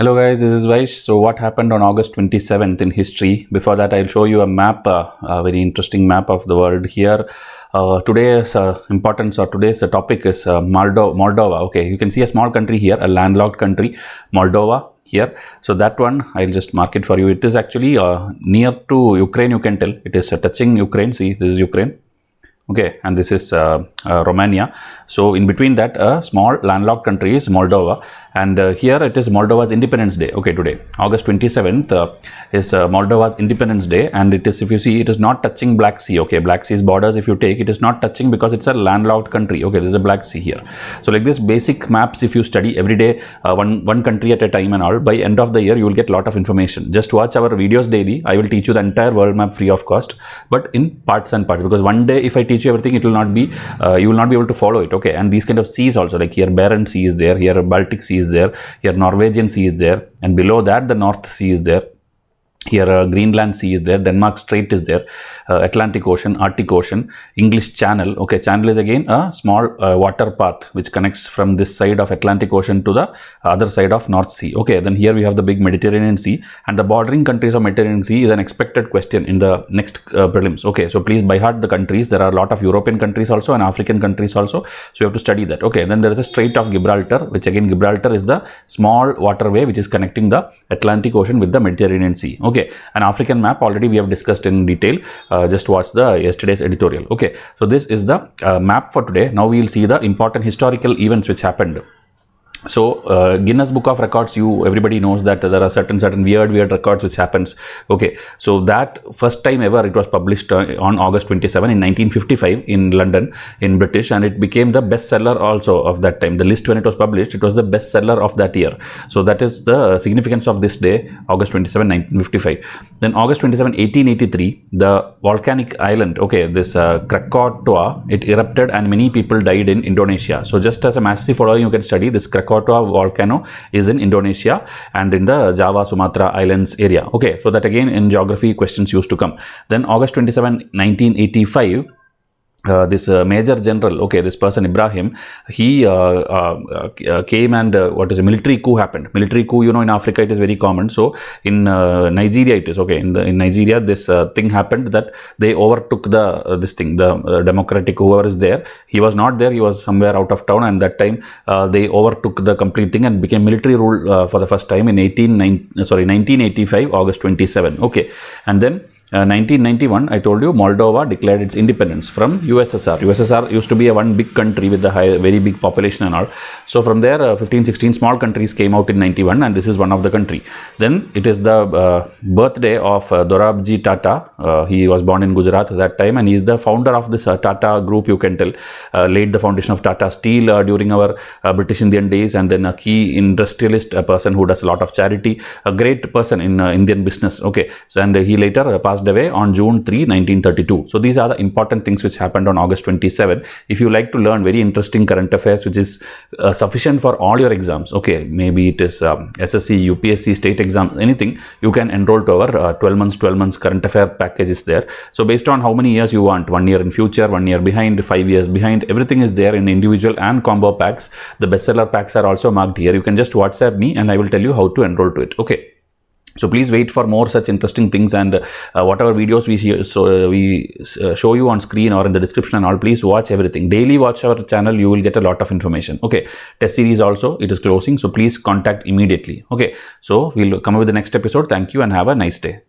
Hello guys, this is Vysh. So what happened on August 27th in history? Before that, I'll show you a map, a very interesting map of the world here. Today's importance or today's topic is Moldova. Okay, you can see a small country here, a landlocked country, Moldova here. So that one, I'll just mark it for you. It is actually near to Ukraine, you can tell. It is touching Ukraine. See, this is Ukraine. Okay, and this is Romania. So in between that, a small landlocked country is Moldova, and here it is Moldova's Independence Day. Okay, today August 27th is Moldova's Independence Day, and it is, if you see, it is not touching Black Sea. Okay, Black Sea's borders, if you take, it is not touching because it's a landlocked country. Okay, there's a Black Sea here. So like this basic maps, if you study every day, one country at a time and all, by end of the year you will get a lot of information. Just watch our videos daily. I will teach you the entire world map free of cost, but in parts and parts, because one day if I teach you everything, it will not be you will not be able to follow it. Okay, and these kind of seas also, like here Barents Sea is there, here Baltic Sea is there, here Norwegian Sea is there, and below that the North Sea is there. Here Greenland Sea is there, Denmark Strait is there, Atlantic Ocean, Arctic Ocean, English Channel. Okay, Channel is again a small water path which connects from this side of Atlantic Ocean to the other side of North Sea. Okay, then here we have the big Mediterranean Sea, and the bordering countries of Mediterranean Sea is an expected question in the next prelims. Okay, so please by heart the countries. There are a lot of European countries also and African countries also, so you have to study that. Okay, then there is a Strait of Gibraltar, which again Gibraltar is the small waterway which is connecting the Atlantic Ocean with the Mediterranean Sea. Okay, an African map already we have discussed in detail. Just watch the yesterday's editorial. Okay, so this is the map for today. Now we will see the important historical events which happened. So Guinness Book of Records, everybody knows that there are certain weird records which happens. Okay, so that first time ever it was published on August 27 in 1955 in London in British, and it became the bestseller also of that time. The list when it was published, it was the bestseller of that year. So that is the significance of this day, August 27 1955. Then August 27 1883, the volcanic island, okay, this Krakatoa, it erupted and many people died in Indonesia. So just as a massive following, you can study this Krakatoa volcano is in Indonesia and in the Java, Sumatra Islands area. Okay, so that again in geography questions used to come. Then August 27 1985, this Major General, okay, this person Ibrahim, he came and what is a military coup happened. Military coup, in Africa it is very common. So in Nigeria it is, okay, in Nigeria this thing happened that they overtook the democratic whoever is there. He was not there, he was somewhere out of town, and that time they overtook the complete thing and became military rule for the first time in 1985 August 27. Okay, and then 1991, I told you, Moldova declared its independence from USSR. USSR used to be a one big country with a very big population and all. So from there, 15, 16 small countries came out in 91, and this is one of the country. Then it is the birthday of Dorabji Tata. He was born in Gujarat at that time, and he is the founder of this Tata group, you can tell. Laid the foundation of Tata Steel during our British Indian days, and then a key industrialist, a person who does a lot of charity, a great person in Indian business. Okay, so and he later passed away on June 3, 1932. So these are the important things which happened on August 27. If you like to learn very interesting current affairs which is sufficient for all your exams, okay, maybe it is SSC, UPSC, state exam, anything, you can enroll to our 12 months current affair package is there. So based on how many years you want, 1 year in future, 1 year behind, 5 years behind, everything is there in individual and combo packs. The bestseller packs are also marked here. You can just WhatsApp me and I will tell you how to enroll to it. Okay. So please wait for more such interesting things, and whatever videos we show you on screen or in the description and all, please watch everything. Daily watch our channel, you will get a lot of information. Okay, test series also, it is closing, so please contact immediately. Okay, so we'll come up with the next episode. Thank you and have a nice day.